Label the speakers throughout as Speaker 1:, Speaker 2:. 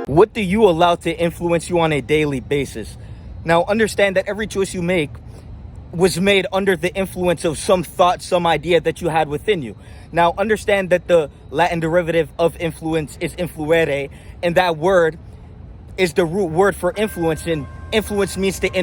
Speaker 1: What do you allow to influence you on a daily basis? Now, understand that every choice you make was made under the influence of some thought, some idea that you had within you. Now, understand that the Latin derivative of influence is influere, and that word is the root word for influence, and influence means to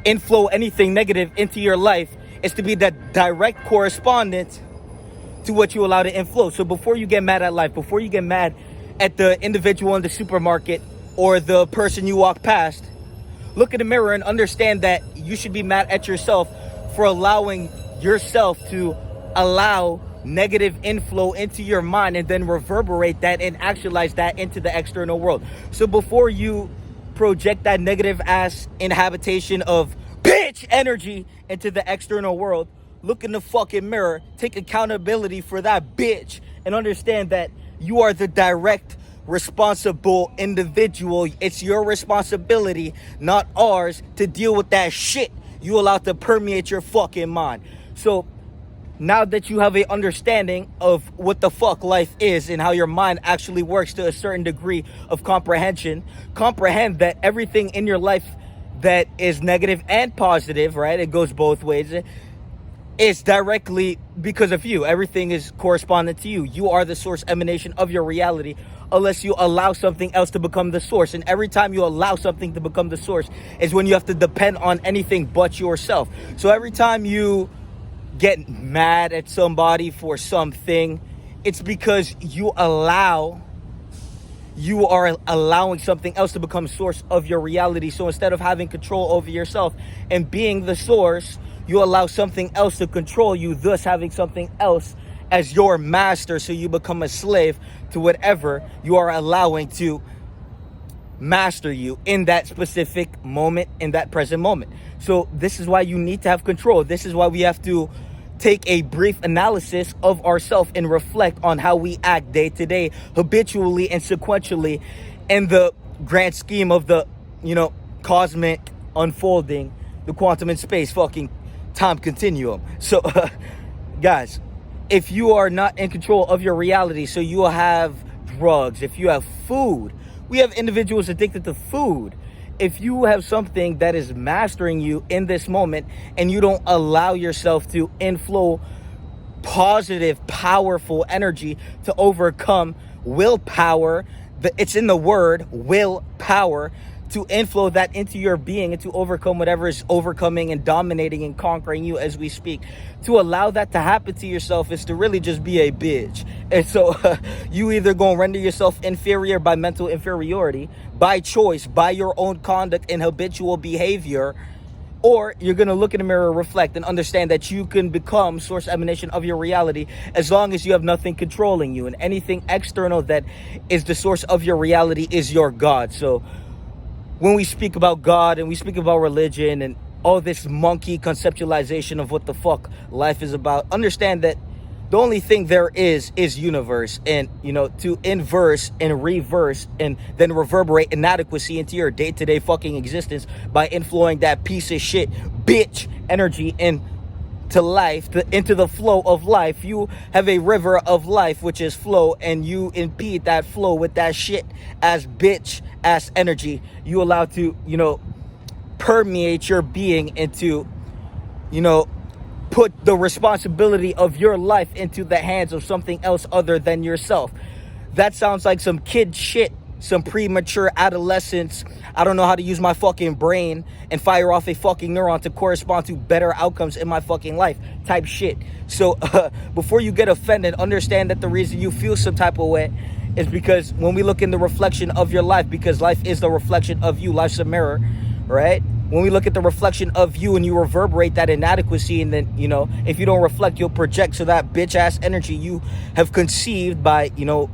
Speaker 1: inflow anything negative into your life is to be that direct correspondent to what you allow to inflow. So before you get mad at life, before you get mad at the individual in the supermarket or the person you walk past, look in the mirror and understand that you should be mad at yourself for allowing yourself to allow negative inflow into your mind and then reverberate that and actualize that into the external world. So before you project that negative ass inhabitation of bitch energy into the external world, look in the fucking mirror, take accountability for that bitch, and understand that you are the direct responsible individual. It's your responsibility, not ours, to deal with that shit you allow to permeate your fucking mind. So now that you have a understanding of what the fuck life is and how your mind actually works to a certain degree of comprehension, comprehend that everything in your life that is negative and positive, right? It goes both ways. It's directly because of you. Everything is correspondent to you. You are the source emanation of your reality, unless you allow something else to become the source. And every time you allow something to become the source is when you have to depend on anything but yourself. So every time you get mad at somebody for something, it's because you are allowing something else to become source of your reality. So instead of having control over yourself and being the source, you allow something else to control you, thus having something else as your master. So you become a slave to whatever you are allowing to master you in that specific moment, in that present moment. So this is why you need to have control. This is why we have to take a brief analysis of ourselves and reflect on how we act day to day, habitually and sequentially, in the grand scheme of the, cosmic unfolding, the quantum and space fucking time continuum. So, guys, if you are not in control of your reality, so you have drugs, if you have food, we have individuals addicted to food. If you have something that is mastering you in this moment and you don't allow yourself to inflow positive, powerful energy to overcome willpower, it's in the word willpower, to inflow that into your being and to overcome whatever is overcoming and dominating and conquering you as we speak. To allow that to happen to yourself is to really just be a bitch. And so you either gonna render yourself inferior by mental inferiority, by choice, by your own conduct and habitual behavior, or you're gonna look in the mirror, reflect, and understand that you can become source emanation of your reality as long as you have nothing controlling you, and anything external that is the source of your reality is your God. So when we speak about God and we speak about religion and all this monkey conceptualization of what the fuck life is about, understand that the only thing there is universe. And, to inverse and reverse and then reverberate inadequacy into your day-to-day fucking existence by inflowing that piece of shit bitch energy into life, into the flow of life. You have a river of life, which is flow, and you impede that flow with that shit as bitch ass energy you allow to, permeate your being into, put the responsibility of your life into the hands of something else other than yourself. That sounds like some kid shit, some premature adolescence. I don't know how to use my fucking brain and fire off a fucking neuron to correspond to better outcomes in my fucking life type shit. So before you get offended, understand that the reason you feel some type of way is because when we look in the reflection of your life, because life is the reflection of you, life's a mirror, right? When we look at the reflection of you and you reverberate that inadequacy, and then, if you don't reflect, you'll project. So that bitch ass energy you have conceived by,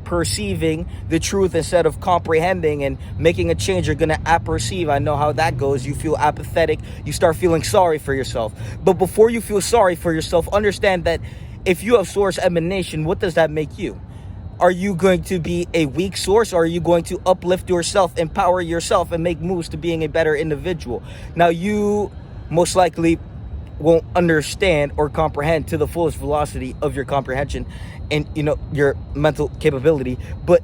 Speaker 1: perceiving the truth instead of comprehending and making a change, you're going to apperceive. I know how that goes. You feel apathetic. You start feeling sorry for yourself. But before you feel sorry for yourself, understand that if you have source emanation, what does that make you? Are you going to be a weak source, or are you going to uplift yourself, empower yourself, and make moves to being a better individual? Now, you most likely won't understand or comprehend to the fullest velocity of your comprehension and, your mental capability. But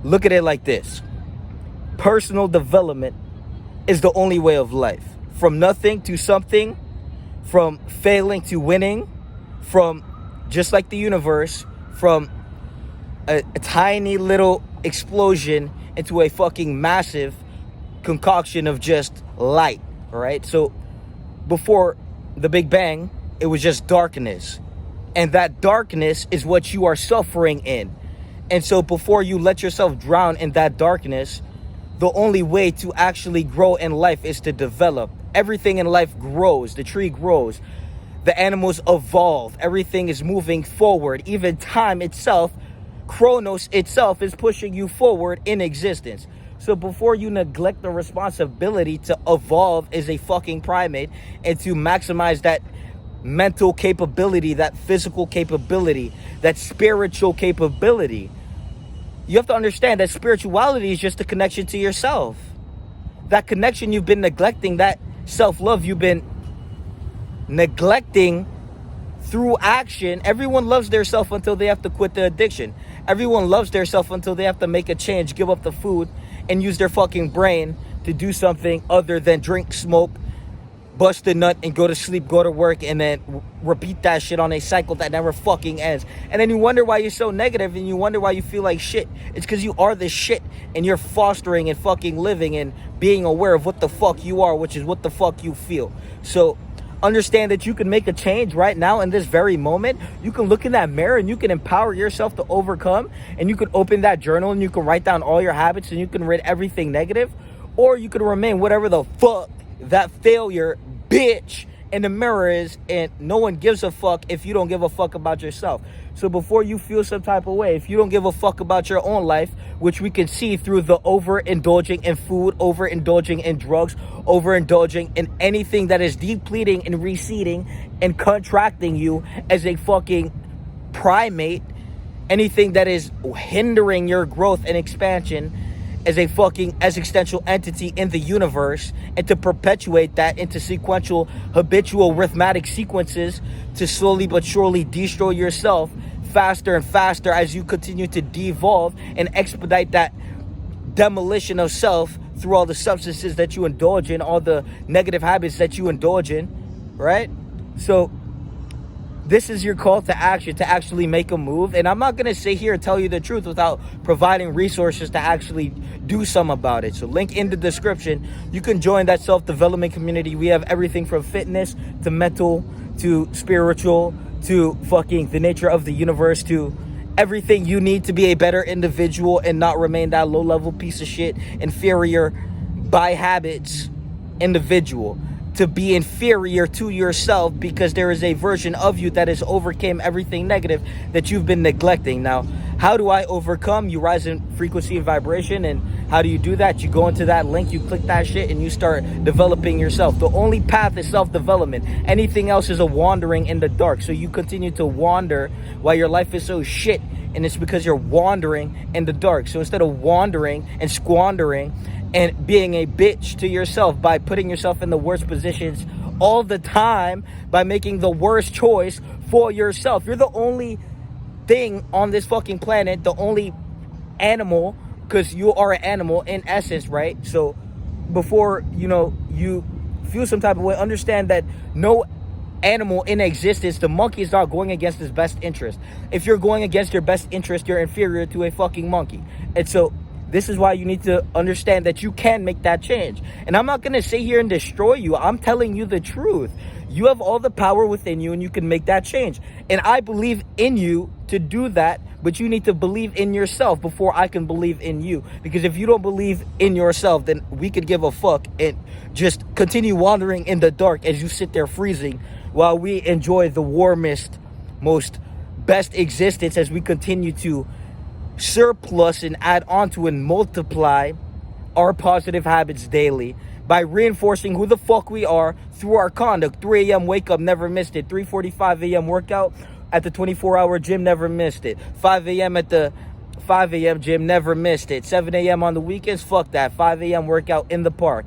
Speaker 1: Look at it like this. Personal development is the only way of life. From nothing to something, from failing to winning, from, just like the universe, from a tiny little explosion into a fucking massive concoction of just light, all right? So before the Big Bang, it was just darkness. And that darkness is what you are suffering in. And so before you let yourself drown in that darkness, the only way to actually grow in life is to develop. Everything in life grows. The tree grows. The animals evolve. Everything is moving forward. Even time itself, Chronos itself, is pushing you forward in existence. So before you neglect the responsibility to evolve as a fucking primate and to maximize that mental capability, that physical capability, that spiritual capability, you have to understand that spirituality is just a connection to yourself. That connection you've been neglecting, that self-love you've been neglecting through action. Everyone loves their self until they have to quit the addiction. Everyone loves their self until they have to make a change, give up the food, and use their fucking brain to do something other than drink, smoke, bust a nut, and go to sleep, go to work, and then repeat that shit on a cycle that never fucking ends. And then you wonder why you're so negative, and you wonder why you feel like shit. It's because you are this shit, and you're fostering and fucking living and being aware of what the fuck you are, which is what the fuck you feel. So understand that you can make a change right now in this very moment. You can look in that mirror and you can empower yourself to overcome, and you can open that journal and you can write down all your habits and you can rid everything negative, or you can remain whatever the fuck that failure bitch in the mirror is, and no one gives a fuck if you don't give a fuck about yourself. So before you feel some type of way, if you don't give a fuck about your own life, which we can see through the overindulging in food, overindulging in drugs, overindulging in anything that is depleting and receding and contracting you as a fucking primate, anything that is hindering your growth and expansion as a fucking existential entity in the universe, and to perpetuate that into sequential, habitual, arithmetic sequences to slowly but surely destroy yourself faster and faster as you continue to devolve and expedite that demolition of self through all the substances that you indulge in, all the negative habits that you indulge in, right? So this is your call to action, to actually make a move. And I'm not going to sit here and tell you the truth without providing resources to actually do something about it. So link in the description. You can join that self-development community. We have everything from fitness to mental to spiritual to fucking the nature of the universe to everything you need to be a better individual and not remain that low-level piece of shit, inferior by habits individual. To be inferior to yourself because there is a version of you that has overcame everything negative that you've been neglecting. Now, how do I overcome? You rise in frequency and vibration. And how do you do that? You go into that link, you click that shit, and you start developing yourself. The only path is self-development. Anything else is a wandering in the dark. So you continue to wander while your life is so shit, and it's because you're wandering in the dark. So instead of wandering and squandering and being a bitch to yourself by putting yourself in the worst positions all the time, by making the worst choice for yourself. You're the only thing on this fucking planet, the only animal, because you are an animal in essence, right? So before, you feel some type of way, understand that no animal in existence, the monkey is not going against his best interest. If you're going against your best interest, you're inferior to a fucking monkey. And so this is why you need to understand that you can make that change. And I'm not going to sit here and destroy you. I'm telling you the truth. You have all the power within you and you can make that change. And I believe in you to do that, but you need to believe in yourself before I can believe in you. Because if you don't believe in yourself, then we could give a fuck and just continue wandering in the dark as you sit there freezing while we enjoy the warmest, most best existence as we continue to surplus and add on to and multiply our positive habits daily by reinforcing who the fuck we are through our conduct. 3 a.m. wake up, never missed it. 3:45 a.m. workout at the 24-hour gym, never missed it. 5 a.m. at the 5 a.m. gym, never missed it. 7 a.m. on the weekends, fuck that. 5 a.m. workout in the park.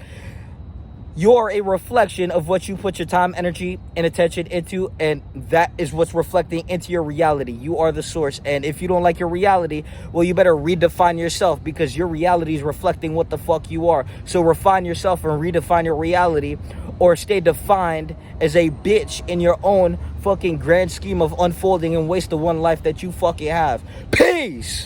Speaker 1: You're a reflection of what you put your time, energy, and attention into, and that is what's reflecting into your reality. You are the source. And if you don't like your reality, well, you better redefine yourself, because your reality is reflecting what the fuck you are. So refine yourself and redefine your reality, or stay defined as a bitch in your own fucking grand scheme of unfolding and waste the one life that you fucking have. Peace!